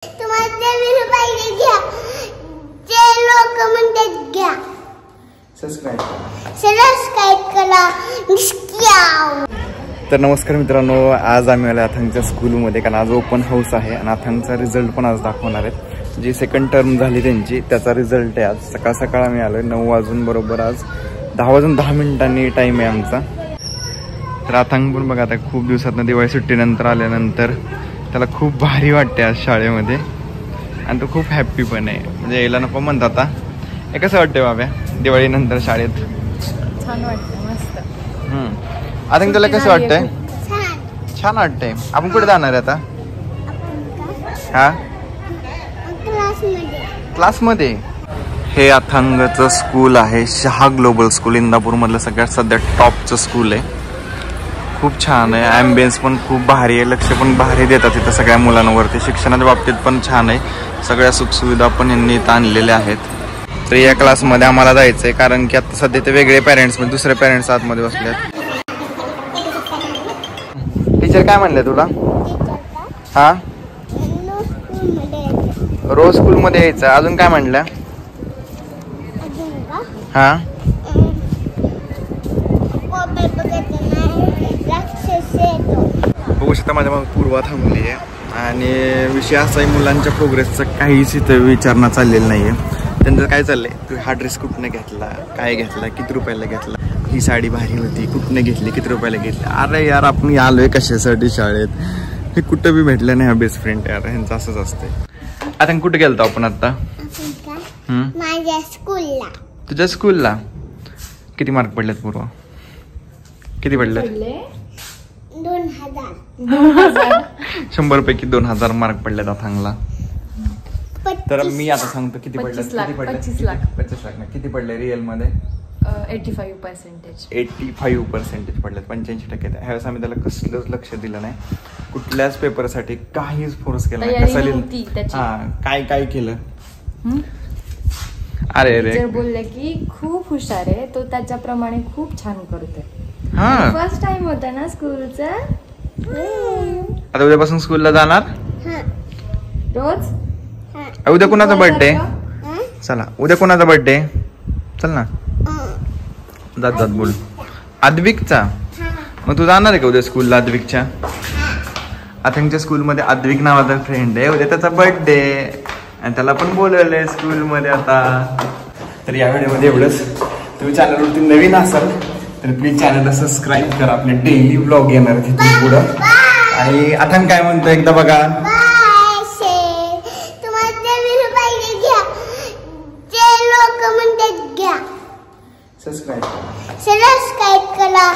तर नमस्कार मित्रांनो, आज आम्ही आलो अथांगच्या स्कूलमध्ये, कारण आज ओपन हाऊस आहे आणि अथांगचा रिझल्ट पण आज दाखवणार आहेत. जी सेकंड टर्म झाली त्यांची त्याचा रिझल्ट आहे. आज सकाळ सकाळ आम्ही आलोय 9 वाजून बरोबर. आज 10 वाजून 10 मिनिटांनी टाईम आहे आमचा. तर अथांग पण बघा, आता खूप दिवसातनं दिवाळी सुट्टीनंतर आल्यानंतर त्याला खूप भारी वाटते आज शाळेमध्ये आणि तो खूप हॅप्पी पण आहे. म्हणजे यायला नको म्हणतात. आता हे कसं वाटतंय बाब्या दिवाळीनंतर शाळेत? छान वाटतं, मस्त. आता तुला कसं वाटतंय? छान वाटतंय. आपण कुठे जाणार आहे आता? हा, क्लासमध्ये. हे अथांगचं स्कूल आहे, शहा ग्लोबल स्कूल, इंदापूरमधलं सगळ्यात सध्या टॉपचं स्कूल आहे. खूप छान आहे. ॲम्बियन्स पण खूप भारी आहे, लक्ष पण भारी देतात इथं सगळ्या मुलांवरती. शिक्षणाच्या बाबतीत पण छान आहे. सगळ्या सुखसुविधा पण यांनी इथं आणलेल्या आहेत. तर या क्लासमध्ये आम्हाला जायचं आहे, कारण की आता सध्या ते वेगळे पॅरेंट्स म्हणजे दुसरे पॅरेंट्स आतमध्ये बसलेत. टीचर काय म्हणले तुला? हा, रोज स्कूलमध्ये यायचं. अजून काय म्हणलं? हा, बघू शकता माझ्या मग पूर्वा थांबली आहे. आणि विषय असा आहे, मुलांच्या प्रोग्रेसचं काहीच इथं विचारणा चाललेलं नाही आहे. त्यांचं काय चाललंय, तू हा ड्रेस कुठनं घेतला, काय घेतला, किती रुपयाला घेतला, ही साडी भारी होती, कुठनं घेतली, किती रुपयाला घेतली. अरे यार, आपण आलोय कशासाठी शाळेत? हे कुठं बी भेटलं नाही. हा बेस्ट फ्रेंड यार, ह्यांचं असंच असतंय. आता कुठे गेलतो आपण आता? माझ्या स्कूलला. तुझ्या स्कूलला किती मार्क पडलेत पूर्व? किती पडलेत? 2000. 100 पैकी 2000 मार्क पडलेत अथांगला. तर मी आता सांगतो किती पडले. 25 लाख. 25 लाख ना. किती पडले रिअल मध्ये? 85%. 85% पडलेत, 85%. ह्यावेळेस आम्ही त्याला कसलंच लक्ष दिलं नाही, कुठल्याच पेपरसाठी काहीच फोर्स केला नाही. कसं लिहिलं, हा, काय काय केलं. अरे रे, बोलले की खूप हुशार आहे तो, त्याच्याप्रमाणे खूप छान करतोय. हा, फर्स्ट टाइम होता ना स्कूलचा. आता उद्यापासून स्कूलला जाणार रोज. उद्या कोणाचा बर्थडे? चला, उद्या कोणाचा बर्थडे? चल ना, जात जात बोल. अद्विकचा. मग तू जाणार आहे का उद्या स्कूलला अद्विकच्या? अथांगच्या स्कूलमध्ये अद्विक नावाचा फ्रेंड आहे, उद्या त्याचा बर्थडे आणि त्याला पण बोलवलंय स्कूलमध्ये आता. तर या व्हिडिओमध्ये एवढंच. तुम्ही चॅनलवरती नवीन असाल तर प्लीज चॅनलला सबस्क्राईब करा. आपले डेली व्लॉग येणार आहे तिथून पुढं. आणि अथांग काय म्हणतो एकदा बघा. सबस्क्राईब करा.